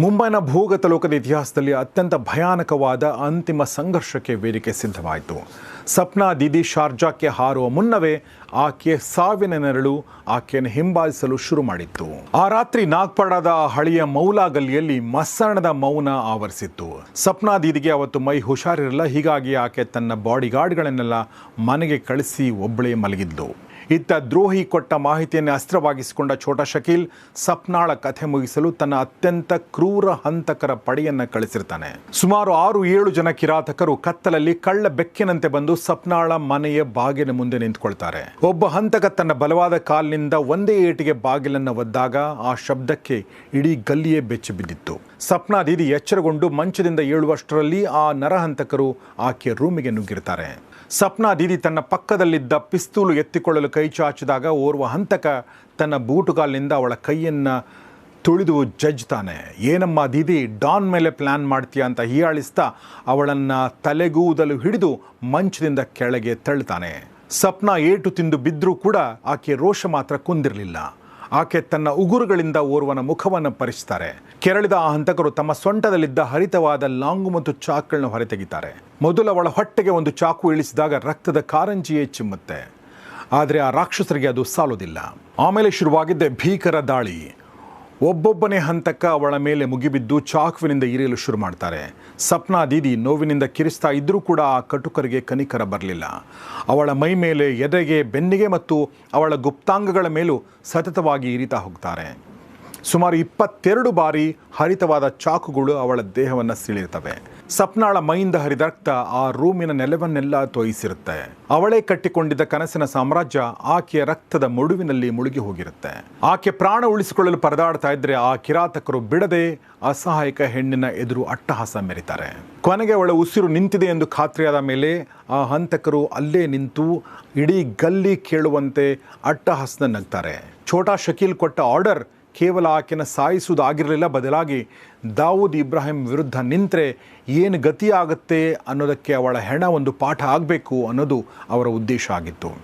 ಮುಂಬೈನ ಭೂಗತ ಲೋಕದ ಇತಿಹಾಸದಲ್ಲಿ ಅತ್ಯಂತ ಭಯಾನಕವಾದ ಅಂತಿಮ ಸಂಘರ್ಷಕ್ಕೆ ವೇದಿಕೆ ಸಿದ್ಧವಾಯಿತು. ಸಪ್ನಾ ದೀದಿ ಶಾರ್ಜಾಕ್ಕೆ ಹಾರುವ ಮುನ್ನವೇ ಆಕೆಯ ಸಾವಿನ ನೆರಳು ಆಕೆಯನ್ನು ಹಿಂಬಾಲಿಸಲು ಶುರು ಮಾಡಿತ್ತು. ಆ ರಾತ್ರಿ ನಾಗ್ಪಡಾದ ಹಳೆಯ ಮೌಲಾ ಗಲ್ಲಿಯಲ್ಲಿ ಮಸಣದ ಮೌನ ಆವರಿಸಿತ್ತು. ಸಪ್ನಾ ದೀದಿಗೆ ಅವತ್ತು ಮೈ ಹುಷಾರಿರಲಿಲ್ಲ. ಹೀಗಾಗಿ ಆಕೆ ತನ್ನ ಬಾಡಿಗಾರ್ಡ್ಗಳನ್ನೆಲ್ಲ ಮನೆಗೆ ಕಳಿಸಿ ಒಬ್ಬಳೇ ಮಲಗಿದ್ಲು. ಇತ್ತ ದ್ರೋಹಿ ಕೊಟ್ಟ ಮಾಹಿತಿಯನ್ನು ಅಸ್ತ್ರವಾಗಿಸಿಕೊಂಡ ಛೋಟಾ ಶಕೀಲ್ ಸಪ್ನಾಳ ಕಥೆ ಮುಗಿಸಲು ತನ್ನ ಅತ್ಯಂತ ಕ್ರೂರ ಹಂತಕರ ಪಡೆಯನ್ನು ಕಳಿಸಿರ್ತಾನೆ. ಸುಮಾರು 6-7 ಜನ ಕಿರಾತಕರು ಕತ್ತಲಲ್ಲಿ ಕಳ್ಳ ಬೆಕ್ಕಿನಂತೆ ಬಂದು ಸಪ್ನಾಳ ಮನೆಯ ಬಾಗಿಲ ಮುಂದೆ ನಿಂತ್ಕೊಳ್ತಾರೆ. ಒಬ್ಬ ಹಂತಕ ತನ್ನ ಬಲವಾದ ಕಾಲಿನಿಂದ ಒಂದೇ ಏಟಿಗೆ ಬಾಗಿಲನ್ನು ಒದ್ದಾಗ ಆ ಶಬ್ದಕ್ಕೆ ಇಡೀ ಗಲ್ಲಿಯೇ ಬೆಚ್ಚಿ ಬಿದ್ದಿತ್ತು. ಸಪ್ನಾ ದೀದಿ ಎಚ್ಚರಗೊಂಡು ಮಂಚದಿಂದ ಏಳುವಷ್ಟರಲ್ಲಿ ಆ ನರಹಂತಕರು ಆಕೆಯ ರೂಮಿಗೆ ನುಗ್ಗಿರ್ತಾರೆ. ಸಪ್ನಾ ದೀದಿ ತನ್ನ ಪಕ್ಕದಲ್ಲಿದ್ದ ಪಿಸ್ತೂಲು ಎತ್ತಿಕೊಳ್ಳಲು ಕೈ ಚಾಚಿದಾಗ ಓರ್ವ ಹಂತಕ ತನ್ನ ಬೂಟುಗಾಲಿನಿಂದ ಅವಳ ಕೈಯನ್ನು ತುಳಿದು ಜಜ್ತಾನೆ. ಏನಮ್ಮ ದೀದಿ, ಡಾನ್ ಮೇಲೆ ಪ್ಲ್ಯಾನ್ ಮಾಡ್ತೀಯ ಅಂತ ಹೀಯಾಳಿಸ್ತಾ ಅವಳನ್ನು ತಲೆಗೂದಲು ಹಿಡಿದು ಮಂಚದಿಂದ ಕೆಳಗೆ ತಳ್ತಾನೆ. ಸಪ್ನಾ ಏಟು ತಿಂದು ಬಿದ್ದರೂ ಕೂಡ ಆಕೆ ರೋಷ ಮಾತ್ರ ಕುಂದಿರಲಿಲ್ಲ. ಆಕೆ ತನ್ನ ಉಗುರುಗಳಿಂದ ಓರ್ವನ ಮುಖವನ್ನು ಪರಿಸ್ತಾರೆ. ಕೆರಳಿದ ಆ ಹಂತಕರು ತಮ್ಮ ಸೊಂಟದಲ್ಲಿದ್ದ ಹರಿತವಾದ ಲಾಂಗು ಮತ್ತು ಚಾಕುಗಳನ್ನ ಹೊರತೆಗಿತಾರೆ. ಮೊದಲು ಅವಳ ಹೊಟ್ಟೆಗೆ ಒಂದು ಚಾಕು ಇಳಿಸಿದಾಗ ರಕ್ತದ ಕಾರಂಜಿಯೇ ಚಿಮ್ಮುತ್ತೆ. ಆದರೆ ಆ ರಾಕ್ಷಸರಿಗೆ ಅದು ಸಾಲೋದಿಲ್ಲ. ಆಮೇಲೆ ಶುರುವಾಗಿದ್ದ ಭೀಕರ ದಾಳಿ. ಒಬ್ಬೊಬ್ಬನೇ ಹಂತಕ ಅವಳ ಮೇಲೆ ಮುಗಿಬಿದ್ದು ಚಾಕುವಿನಿಂದ ಇರಿಯಲು ಶುರು ಮಾಡ್ತಾರೆ. ಸಪ್ನಾ ದೀದಿ ನೋವಿನಿಂದ ಕಿರಿಸ್ತಾ ಇದ್ದರೂ ಕೂಡ ಆ ಕಟುಕರಿಗೆ ಕನಿಕರ ಬರಲಿಲ್ಲ. ಅವಳ ಮೈ ಮೇಲೆ, ಎದೆಗೆ, ಬೆನ್ನಿಗೆ ಮತ್ತು ಅವಳ ಗುಪ್ತಾಂಗಗಳ ಮೇಲೂ ಸತತವಾಗಿ ಇರಿತಾ ಹೋಗ್ತಾರೆ. ಸುಮಾರು 22 ಬಾರಿ ಹರಿತವಾದ ಚಾಕುಗಳು ಅವಳ ದೇಹವನ್ನು ಸೀಳಿರ್ತವೆ. ಸಪ್ನಾಳ ಮೈಯಿಂದ ಹರಿದ ರಕ್ತ ಆ ರೂಮಿನ ನೆಲವನ್ನೆಲ್ಲ ತೋಯಿಸಿರುತ್ತೆ. ಅವಳೇ ಕಟ್ಟಿಕೊಂಡಿದ್ದ ಕನಸಿನ ಸಾಮ್ರಾಜ್ಯ ಆಕೆಯ ರಕ್ತದ ಮುಡುವಿನಲ್ಲಿ ಮುಳುಗಿ ಹೋಗಿರುತ್ತೆ. ಆಕೆ ಪ್ರಾಣ ಉಳಿಸಿಕೊಳ್ಳಲು ಪರದಾಡ್ತಾ ಇದ್ರೆ ಆ ಕಿರಾತಕರು ಬಿಡದೆ ಅಸಹಾಯಕ ಹೆಣ್ಣಿನ ಎದುರು ಅಟ್ಟಹಾಸ ಮೆರೀತಾರೆ. ಕೊನೆಗೆ ಅವಳ ಉಸಿರು ನಿಂತಿದೆ ಎಂದು ಖಾತ್ರಿಯಾದ ಮೇಲೆ ಆ ಹಂತಕರು ಅಲ್ಲೇ ನಿಂತು ಇಡೀ ಗಲ್ಲಿ ಕೇಳುವಂತೆ ಅಟ್ಟಹಾಸನ ನಗ್ತಾರೆ. ಛೋಟಾ ಶಕೀಲ್ ಕೊಟ್ಟ ಆರ್ಡರ್ ಕೇವಲ ಆಕೆನ ಸಾಯಿಸುವುದಾಗಿರಲಿಲ್ಲ, ಬದಲಾಗಿ ದಾವೂದ್ ಇಬ್ರಾಹಿಂ ವಿರುದ್ಧ ನಿಂತರೆ ಏನು ಗತಿಯಾಗುತ್ತೆ ಅನ್ನೋದಕ್ಕೆ ಅವಳ ಹೆಣ ಒಂದು ಪಾಠ ಆಗಬೇಕು ಅನ್ನೋದು ಅವರ ಉದ್ದೇಶ ಆಗಿತ್ತು.